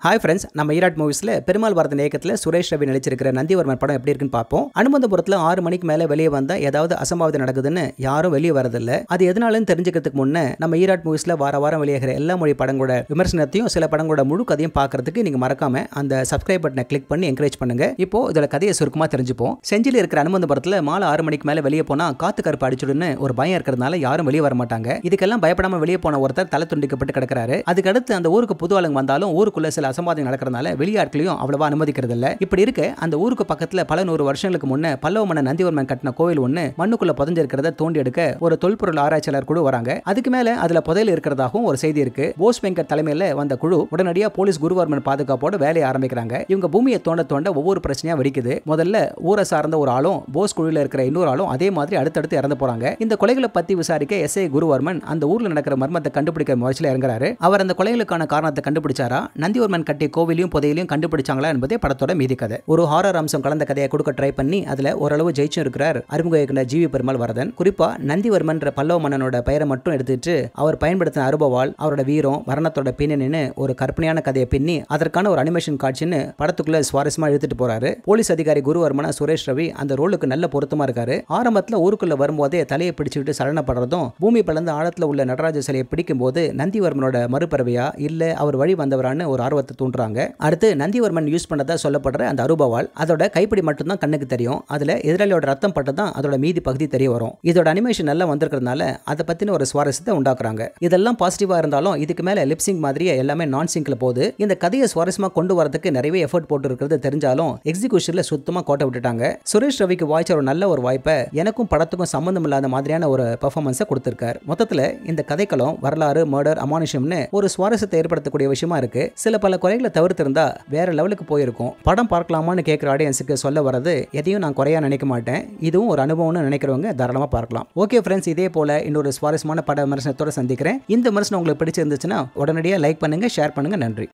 Hi friends, நம்ம ஈராட் மூவிஸில் பெருமாள் வரதன் இயக்கத்தில் சுரேஷ் ரவி நடிச்சிருக்கிற நந்திவர்மன் படம் எப்படி இருக்குன்னு பார்ப்போம். அனுமந்தபுரத்தில் 6 மணிக்கு மேலே வெளியே வந்தால் ஏதாவது அசம்பாவிதம் நடக்குதுன்னு யாரும் வெளியே வரதில்லை. அது எதனாலும் தெரிஞ்சுக்கிறதுக்கு முன்னே நம்ம ஈராட் மூவிஸில் வாரம் வெளியாகிற எல்லா மொழி படங்களோட விமர்சனத்தையும் சில படங்களோட முழு கதையும் பார்க்கறதுக்கு நீங்கள் மறக்காம அந்த சப்ஸ்கிரைப் பட்டனை கிளிக் பண்ணி என்கரேஜ் பண்ணுங்க. இப்போ இதோட கதையை சுருக்கமாக தெரிஞ்சுப்போம். செஞ்சியில் இருக்கிற அனுமந்தபுரத்தில் மாலை 6 மணிக்கு மேலே வெளியே போனால் காத்து கருப்பு அடிச்சுடுன்னு ஒரு பயம் இருக்கிறதுனால யாரும் வெளியே வர மாட்டாங்க. இதுக்கெல்லாம் பயப்படாமல் வெளியே போன ஒருத்தர் தலை துண்டிக்கப்பட்டு கிடக்கிறாரு. அதுக்கடுத்து அந்த ஊருக்கு புது ஆளுங்க வந்தாலும் ஊருக்குள்ள சில அசம்பாவிதம் நடக்கிறதுனால வெளியாட்களையும் அவ்வளவா அனுமதிக்கிறது இல்ல. இப்படி இருக்க அந்த ஊருக்கு பக்கத்துல பல 100 வருஷங்களுக்கு முன்ன பல்லவ மன்னர் நந்திவர்மன் கட்டின கோவில் ஒண்ணு மண்ணுக்குள்ள புதைஞ்சிருக்கிறத தோண்டி எடுக்க ஒரு தொல்பொருள் ஆராய்ச்சியாளர் குழு வராங்க. அதுக்கு மேல அதுல புதையல் இருக்கிறதாகவும் ஒரு செய்தி இருக்கு. போஸ் வெங்கட் தலைமையில வந்த குழு உடனடியா போலீஸ் குருவர்மன் பாதுகாப்போட வேலையை ஆரம்பிக்கிறாங்க. இவங்க பூமியை தோண்ட ஒவ்வொரு பிரச்சனையா வெடிக்குது. முதல்ல ஊரை சார்ந்த ஒரு ஆளும் போஸ் குழுல இருக்கிற இன்னொரு ஆளும் அதே மாதிரி அடுத்தடுத்து இறந்து போறாங்க. இந்த கொலைகளை பத்தி விசாரிக்க எஸ்ஐ குருவர்மன் அந்த ஊர்ல நடக்கிற மர்மத்தை கண்டுபிடிக்கிற முயற்சியில இறங்குறாரு. அவர் அந்த கொலைகளுக்கான காரணத்தை கண்டுபிடிச்சாரா, நந்திவர்மன் கட்டிய கோவிலையும் புதையலையும் கண்டுபிடிச்சாங்களா என்பதே படத்தோட மீதி கதை. ஒரு ஹாரர் அம்சம் கலந்த கதையை கொடுக்க ட்ரை பண்ணி அதுல ஓரளவு ஜெயிச்சும் இருக்கிறார் அறிமுக இயக்குனர் ஜி வி பெருமாள் வரதன். குறிப்பா நந்திவர்மன் பல்லவ மன்னனோட பெயரை மட்டும் எடுத்துட்டு அவர் பயன்படுத்தின அருபவாள், அவரோட வீரம், மரணத்தோட பின்னணின்னு ஒரு கற்பனையான கதையை பின்னி அதற்கான ஒரு அனிமேஷன் காட்சின்னு படத்துக்குள்ள சுவாரஸ்யமா எடுத்துட்டு போறாரு. போலீஸ் அதிகாரி குருவர்மனா சுரேஷ் ரவி அந்த ரோலுக்கு நல்ல பொருத்தமா இருக்காரு. ஆரம்பத்துல ஊருக்குள்ள வரும்போதே தலையை பிடிச்சுக்கிட்டு சலனப்படுறதும், பூமி பிளந்த ஆழத்துல உள்ள நடராஜ சிலையை பிடிக்கும் போது நந்திவர்மனோட மறுபறவையா இல்ல அவர் வழி வந்தவரான்னு ஒரு ஆர்வத்தை தூண்டுறாங்க. அடுத்து நந்திவர்மன் யூஸ் பண்ணதா சொல்லப்படுற அந்த அருபவாள், அதோட கைப்பிடி மட்டும் தான் கண்ணுக்கு தெரியும். அதுல எதிராளியோட ரத்தம் பட்டு தான் அதோட மீதி பகுதி தெரிய வரும். இதோட அனிமேஷன் நல்லா வந்திருக்கிறதுனால அதை பத்தின ஒரு சுவாரஸ்யத்தை உண்டாக்குறாங்க. இதெல்லாம் பாசிட்டிவா இருந்தாலும் இதுக்கு மேல லிப்சிங் மாதிரியே எல்லாமே நான் சிங்க்ல போகுது. இந்த கதையை சுவாரஸ்யமா கொண்டு வரதுக்கு நிறைய எஃபர்ட் போட்டு இருக்கிறது தெரிஞ்சாலும் எக்ஸிகியூஷன்ல சுத்தமா கோட்டை விட்டுட்டாங்க. சுரேஷ் ரவிக்கு வாய்ச்ச ஒரு நல்ல ஒரு வாய்ப்பை எனக்கும் படத்துக்கும் சம்பந்தம் இல்லாத மாதிரியான ஒரு பெர்ஃபார்மன்ஸை கொடுத்திருக்கார். மொத்தத்துல இந்த கதைக்களம் வரலாறு, மர்டர், அமானுஷம்னு ஒரு சுவாரஸ்யத்தை ஏற்படுத்தக்கூடிய விஷயமா இருக்கு. சில பல குறைகளை தவிர்த்திருந்தா வேற லெவலுக்கு போயிருக்கும். படம் பார்க்கலாமான்னு கேட்கிற ஆடியன்ஸுக்கு சொல்ல வரது எதையும் நான் குறையா நினைக்க மாட்டேன். இதுவும் ஒரு அனுபவம்னு நினைக்கிறவங்க தாராளமா பார்க்கலாம். ஓகே ஃப்ரெண்ட்ஸ், இதே போல இன்னொரு சுவாரஸ்யமான பட விமர்சனத்தோட சந்திக்கிறேன். இந்த விமர்சனம் உங்களுக்கு பிடிச்சிருந்துச்சுன்னா உடனடியாக லைக் பண்ணுங்க, ஷேர் பண்ணுங்க. நன்றி.